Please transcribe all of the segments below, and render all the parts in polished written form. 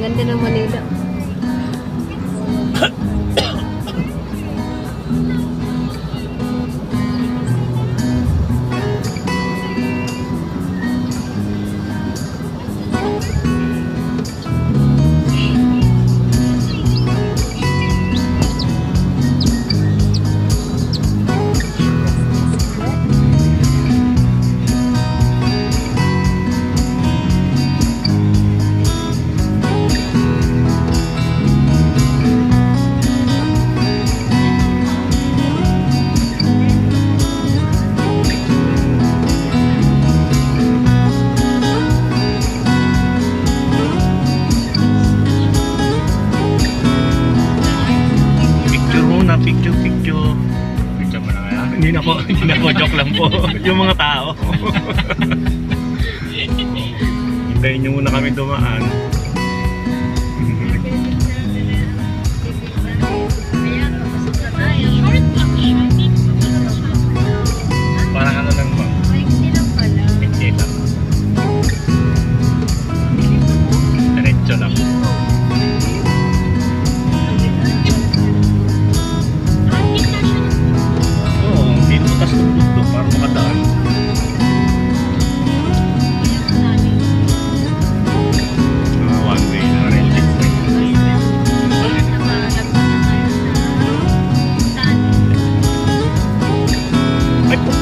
Ganda ng Manila. Hindi na po, joke lang po. Yung mga tao. Hintayin nyo muna kami dumaan. Parang ano lang ba? Hindi lang. Diretso lang. Butas ng bundok para makadaan. One way na rin. Ay po!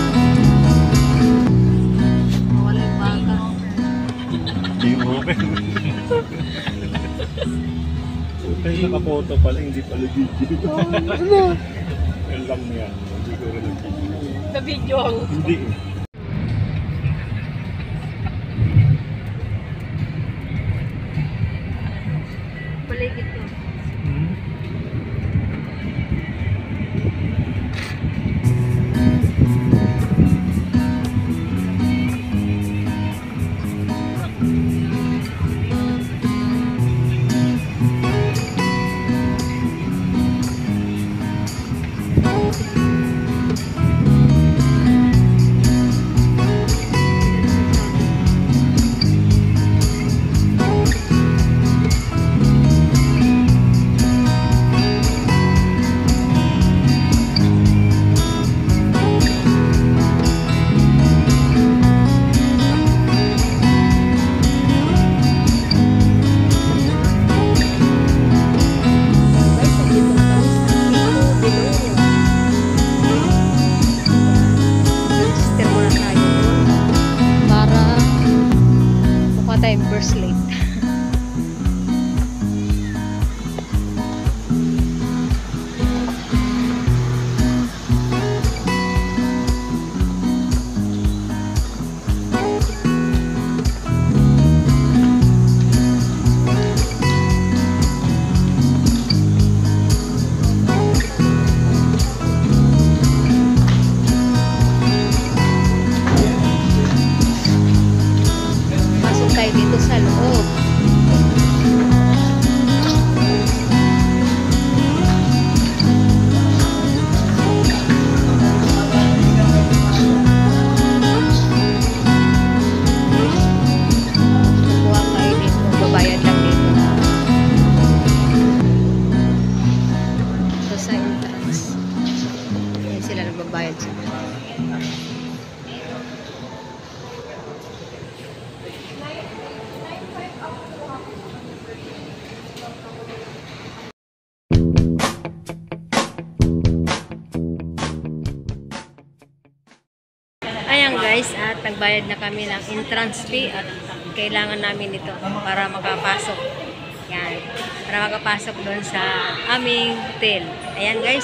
Walang baka. Hindi open. Kaya nakapoto pala, hindi pala video. Ano? Yan lang yan. Siguro lang video. Sa video ang... Hindi. Paligid ko. Late. Pasok tayo dito sa loob. Bayad siya. Ayan guys, at nagbayad na kami ng entrance fee at kailangan namin ito para makapasok. Yan, para makapasok doon sa aming hotel. Ayan guys.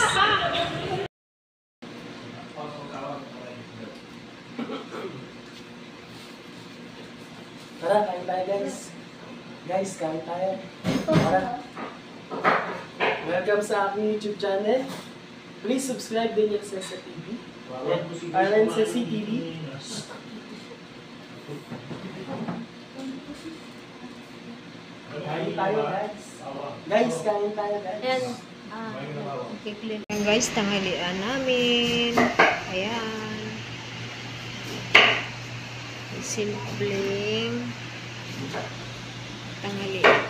Tara, kain tayo guys. Guys, kain tayo. Tara. Welcome sa aking YouTube channel. Please subscribe din yung Sesa TV. Arlen Sesi TV. Kain tayo guys. Guys, kain tayo guys. Ayan. Okay, guys, tanghalian namin. Ayan. Simpleng tanghalian.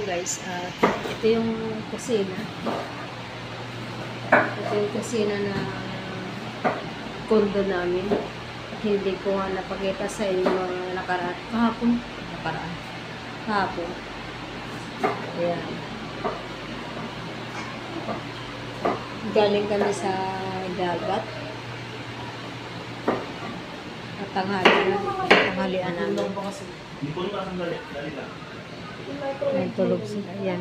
guys. Ito yung kusina. Ito yung kusina na kondo namin. At hindi ko nga napakita sa inyo mga nakaraan. Kahapon. Ayan. Galing kami sa dagat. At tanghalian namin. Ayan, tulog sila. Ayan.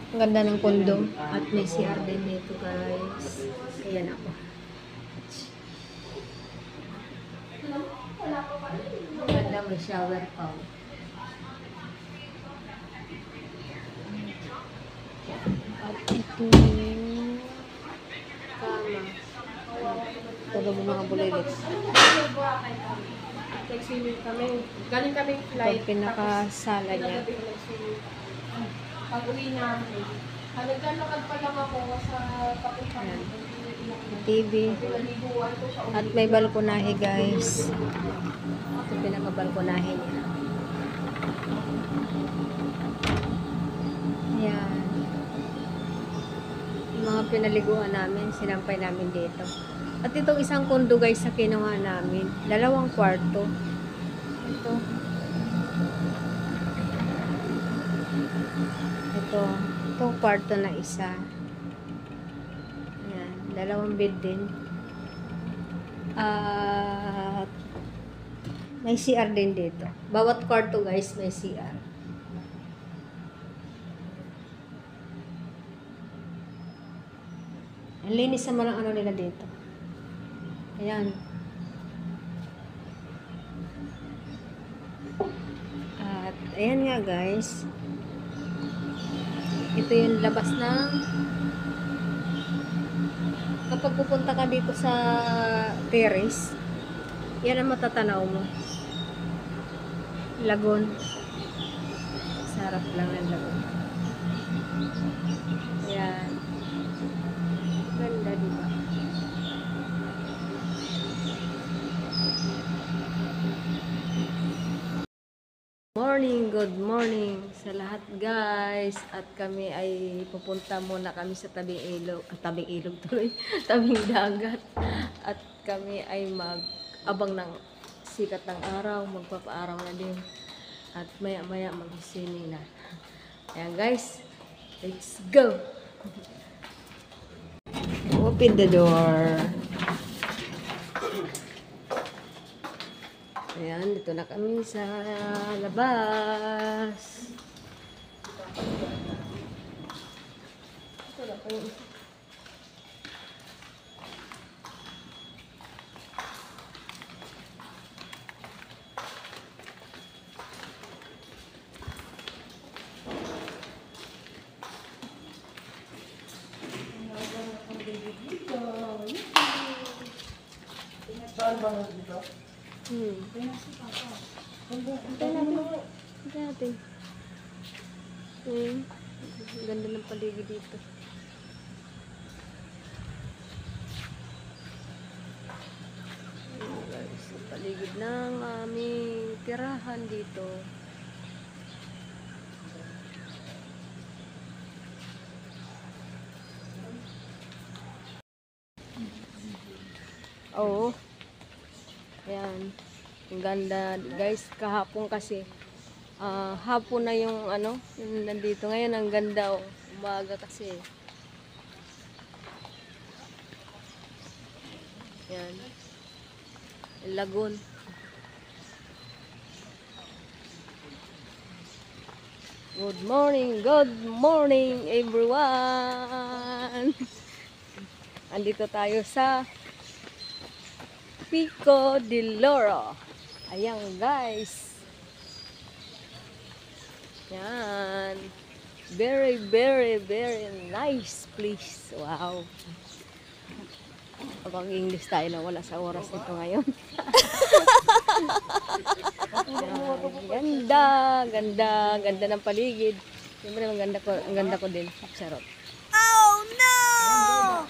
Ang ganda ng kondo. At may CR din dito, guys. Ayan ako. Ang ganda, may shower pa. At ito yung kama. Tulog ng mga bulilit. Nag-swimming kami. Galing kami Ito flight. pinakasala niya. Pag-uwi namin. Naglalakad pa lang ako sa papunta. Ayan. TV. At may balkonahe, guys. Ito pinaka-balkonahe niya. Ayan. Yung mga pinaliguan namin, sinampay namin dito. At itong isang kondo, guys, sa kinuha namin. 2 kwarto. Ito. Itong kwarto na isa. Ayan. 2 bed din. At may CR din dito. Bawat kwarto, guys, may CR. Ang linis naman ang ano nila dito. Ayan. At ayan nga, guys. Ito yung labas ng kapag pupunta ka dito sa terrace, yan ang matatanaw mo. Lagon. Sarap lang ng lagon. Ayan. Ganda, diba? Good morning sa lahat, guys. At kami ay pupunta muna kami sa tabing ilog, tuloy, tabing dagat. At kami ay mag-abang ng sikat ng araw, magpapaaraw na din. At maya-maya mag-swimming na. Ayan, guys. Let's go! Open the door. Ayan, dito na kami sa labas. Ito na po yung Saan ba dito? Hintay natin. Ang ganda ng paligid dito. Guys, ang paligid ng aming tirahan dito. Oo. Ayan. Ang ganda, guys. Kahapon kasi hapon na yung yung nandito. Ngayon ang ganda, oh. Umaga kasi. Ayan. Lagoon. Good morning everyone. Andito tayo sa Pico de Loro. Ayan, guys. Yan. Very nice place. Wow. Abang English tayo na wala sa oras nito ngayon. Yan. Ganda ng paligid. Siyempre, ang ganda ko din. Charot. Oh no!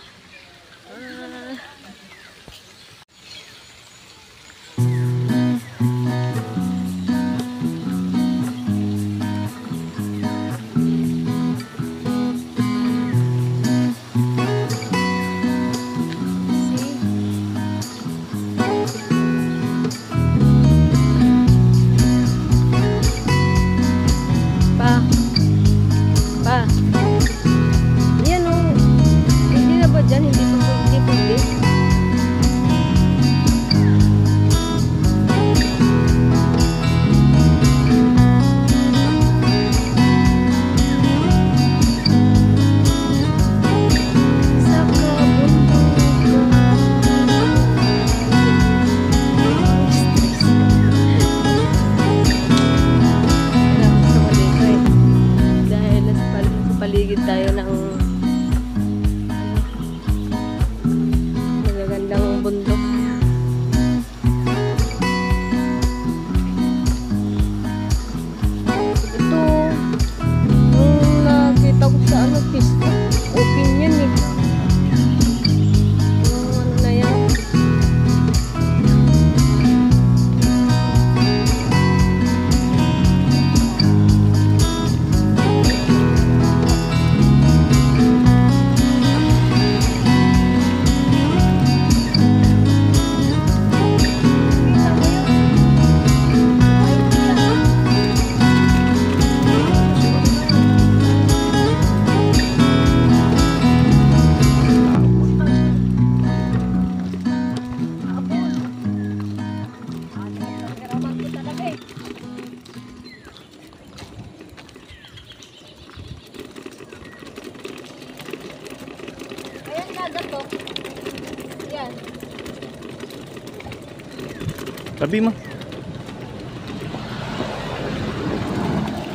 Tabi mo.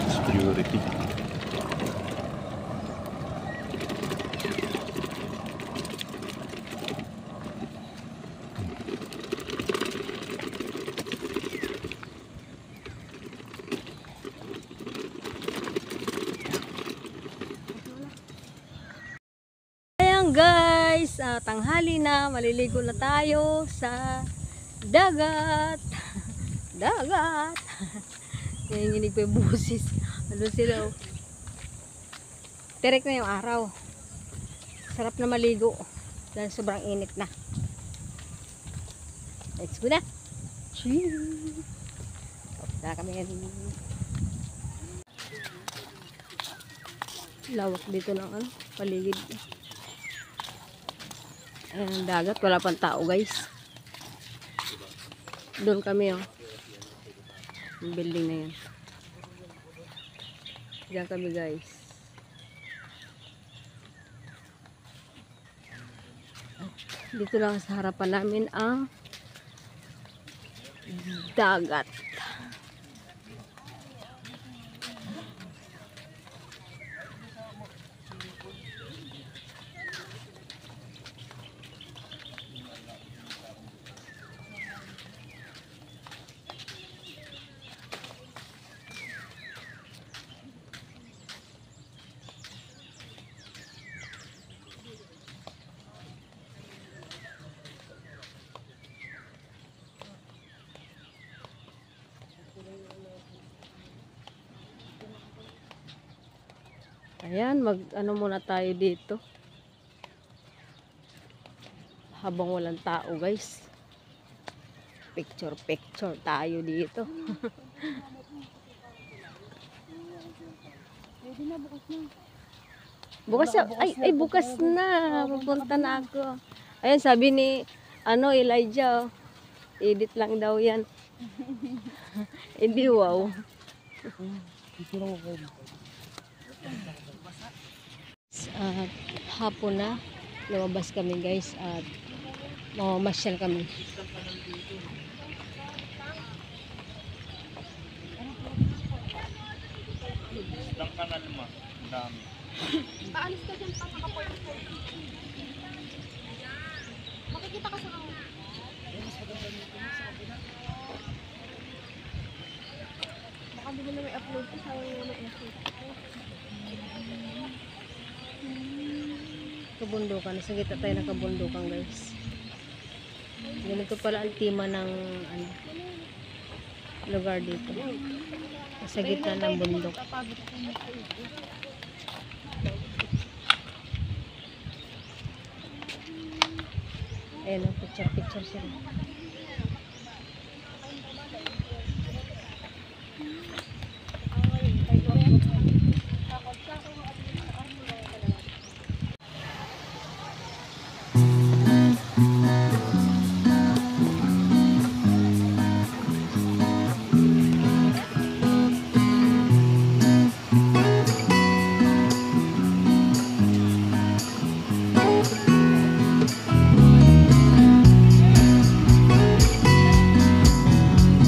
It's priority. Ayan guys, tanghali na, maliligo na tayo sa dagat. Dagat. Nanginginig pa yung busis. Ano sila? Oh. Terek na yung araw. Sarap na maligo. Dahil sobrang init na. Let's go na. Cheers. Tapos kami yan. Lawak dito ng ano, paligid. Ayan ang dagat, wala pang tao guys. Doon kami oh. Yung building na yan. Diyan kami guys. At dito lang sa harapan namin ang dagat. Ayan, ano muna tayo dito. Habang walang tao, guys. Picture tayo dito. Bukas na. Bukas na. Pupunta na ako. Ayan, sabi ni Elijah, edit lang daw yan. Hindi, wow. At hapon na lumabas kami guys at mamamasyal kami. Isang kanal mo. Ang dami. Paalis ka dyan pa sa point. Makikita ka sa mga. Baka di mo na may upload ko sa mga effort. Kabundukan, nasa gitna tayo ng kabundukan guys. Ganito pala ang tema ng lugar dito. Nasa gitna ng bundok. Ayan, picture sila.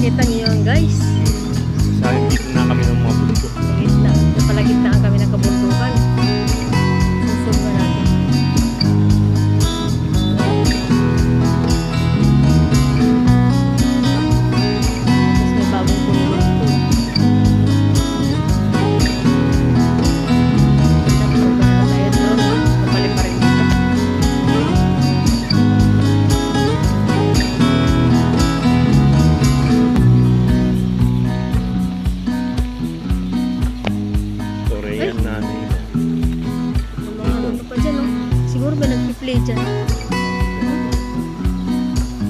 Kita niyo yun guys. Sa gitna kami ng mga bundok. Gitna. Napalagitnaan kami ng kabundukan. Susunod natin. Tapos may bagong puno dito. Napagod na tayo doon. Kapalik pa rin dito. Korean na ano yun. Ano pa dyan, oh. Siguro ba nag-play dyan?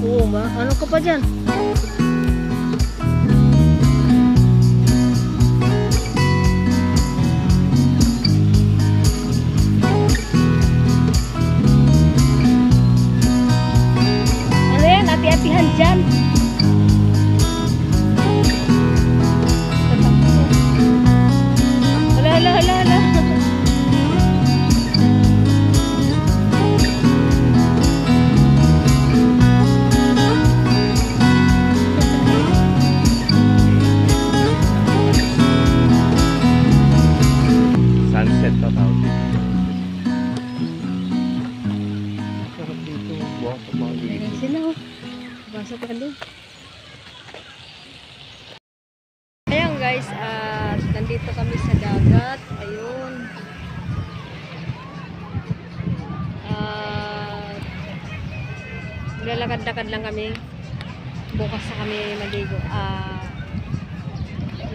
Oo ba? Ano ka pa dyan? Ano yan? Ati-atihan dyan. Hala. Pwede na, oh. Pasok ka din. Ayan guys, nandito kami sa dagat. Ayun. Lalakad-lakad lang kami. Bukas na kami maligo.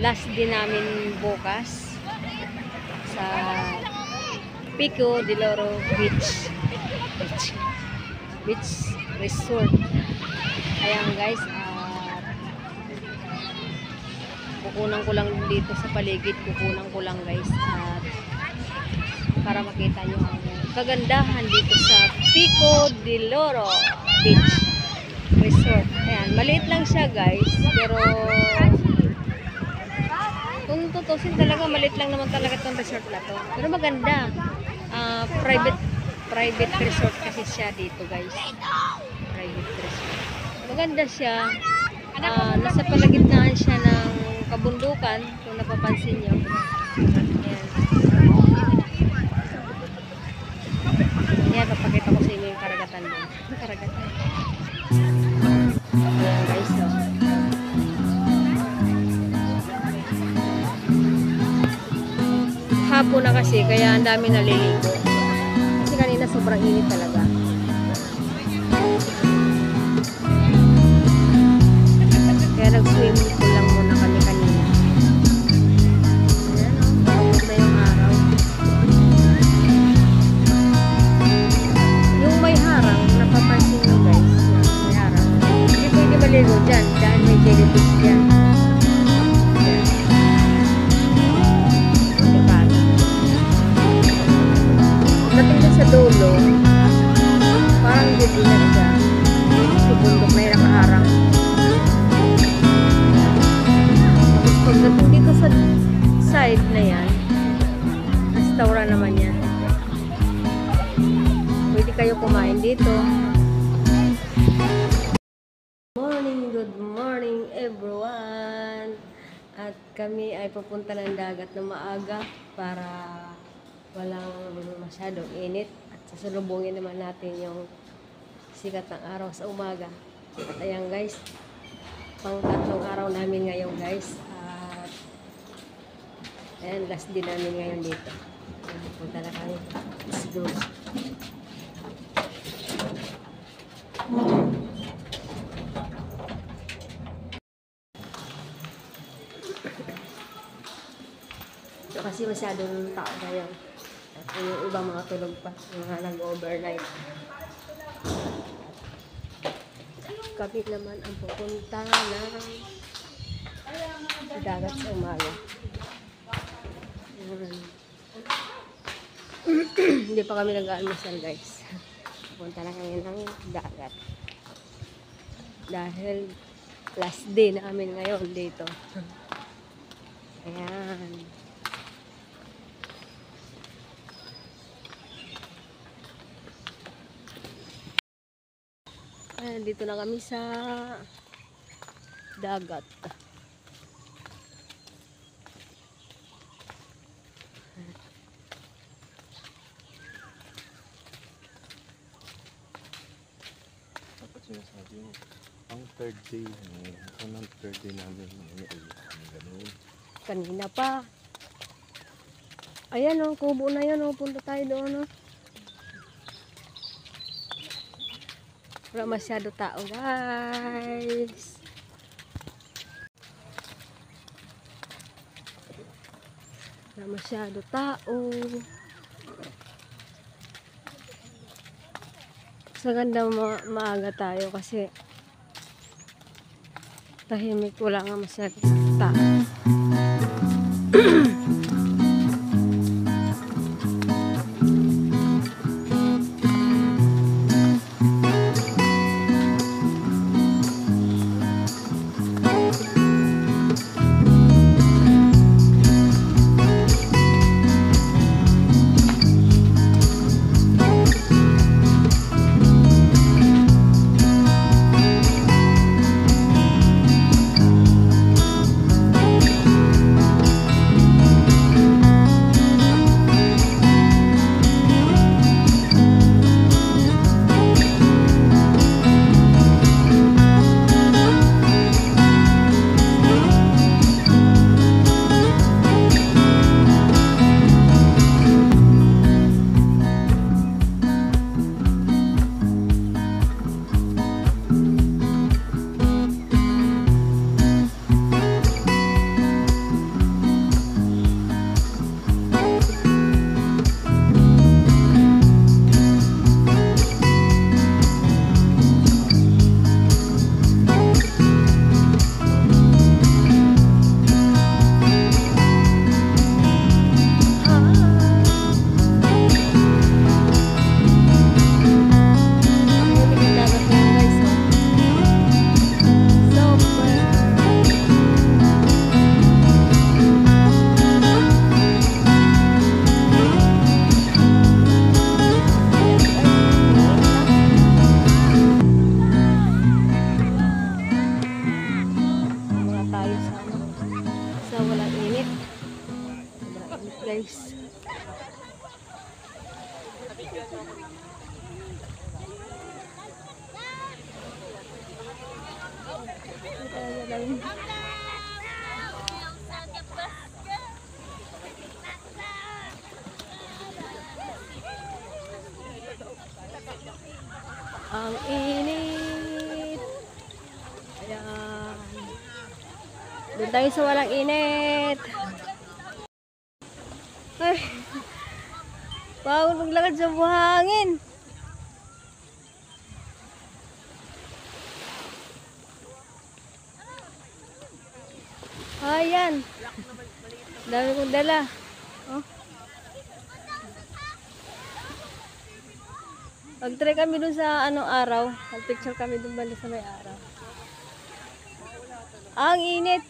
Last din namin bukas sa Pico de Loro Beach Resort. Ayan guys, kukunan ko lang dito sa paligid, kukunan ko lang guys, at para makita nyo ang kagandahan dito sa Pico de Loro Beach Resort. Ayan, maliit lang siya guys, pero kung tutusin talaga, maliit lang naman talaga itong resort na to. Pero maganda. Private resort kasi siya dito guys. Private resort. Maganda siya. Nasa palagitnaan siya ng kabundukan, kung napapansin nyo. Ayan. Ayan, papakita ko sa inyo yung karagatan doon. Karagatan. Ayan guys, so. Hapon na kasi, kaya ang dami naliligo. Kasi kanina sobrang init talaga. Kaya nag-swimming pool lang muna kami kanina. Ayan o, maganda yung araw. Yung may harang, napapansin nyo guys. May harang. Hindi pwede maligo dyan. Dahil may jellyfish dyan. Sa dulo, parang didilag siya. Sa bundok na yung nakaharang. Tapos pagdating dito sa side na yan, restaurant naman yan. Pwede kayo kumain dito. Good morning everyone! At kami ay pupunta ng dagat na maaga para walang masyadong init at sasalubungin naman natin yung sikat ng araw sa umaga. At ayan guys, pang tatlong araw namin ngayon guys, at ayan, last din namin ngayon dito. Punta na kami. Let's go. So, kasi masyadong tao ngayon. At yung ibang mga tulog pa, mga nag-overnight. Kami naman ang pupunta ng dagat sa umaga. Hindi pa kami nag-almusal guys. Pupunta na kami ng dagat. Dahil last day namin ngayon dito. Ayan. Ayan, dito na kami sa dagat. Dapat sinasabi mo, ang third day, ang third day namin, gano'n. Kanina pa. Ayan o, kubo na yan o, punta tayo doon o. Wala masyado tao guys. Wala masyado tao. Sa ganda maaga tayo kasi tahimik, wala nga masyado tao. Ayan. Ang init. Ayan. Doon tayo sa walang init. Ay. Bawal maglakad sa buhangin. Ayan. Dami kong dala. Oh. Pag-try kami dun sa anong araw. Pag-picture kami dun bali sa may araw. Ang init.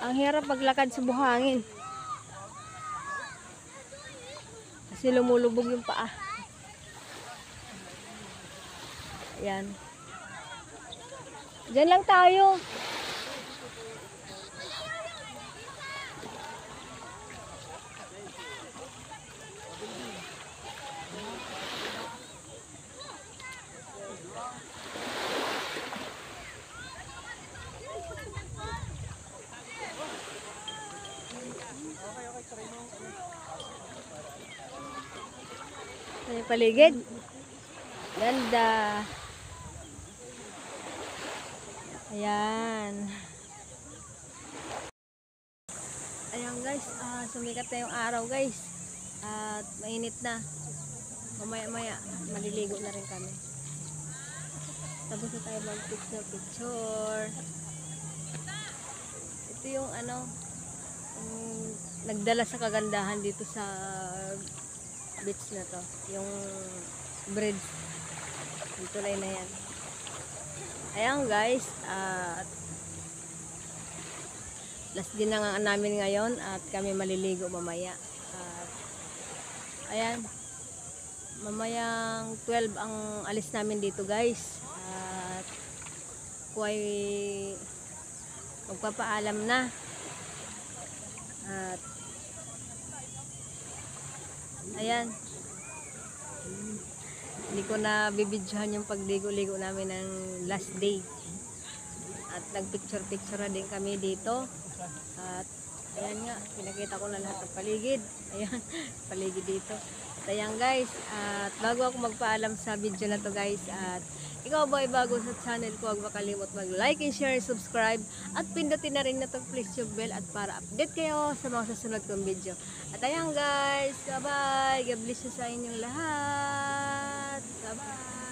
Ang hirap paglakad sa buhangin. Kasi lumulubog yung paa. Ayan. Diyan lang tayo. Sa paligid. Ganda. Ayan. Ayan guys, sumikat na yung araw guys. At mainit na. Mamaya-maya, maliligo na rin kami. Tapos na tayo mag-picture. Ito yung nagdala sa kagandahan dito sa beach na to. Yung bridge. Yung tulay na yan. Ayan guys, at last din na nga namin ngayon at kami maliligo mamaya. At ayan, mamayang 12 ang alis namin dito guys. At kuway magpapaalam na. At ayan, hindi ko na bibidyohan yung pagligo-ligo namin ng last day. At nagpicture-picture na din kami dito. At ayan nga, pinakita ko na lahat ng paligid. Ayan, paligid dito. At ayan guys, at bago ako magpaalam sa video na to guys, at ikaw ba ay bago sa channel ko, huwag makalimot mag-like and share and subscribe. At pindutin na rin na itong please yung bell at para update kayo sa mga susunod kong video. At ayan guys, bye-bye. God bless you sa inyong lahat. Bye-bye.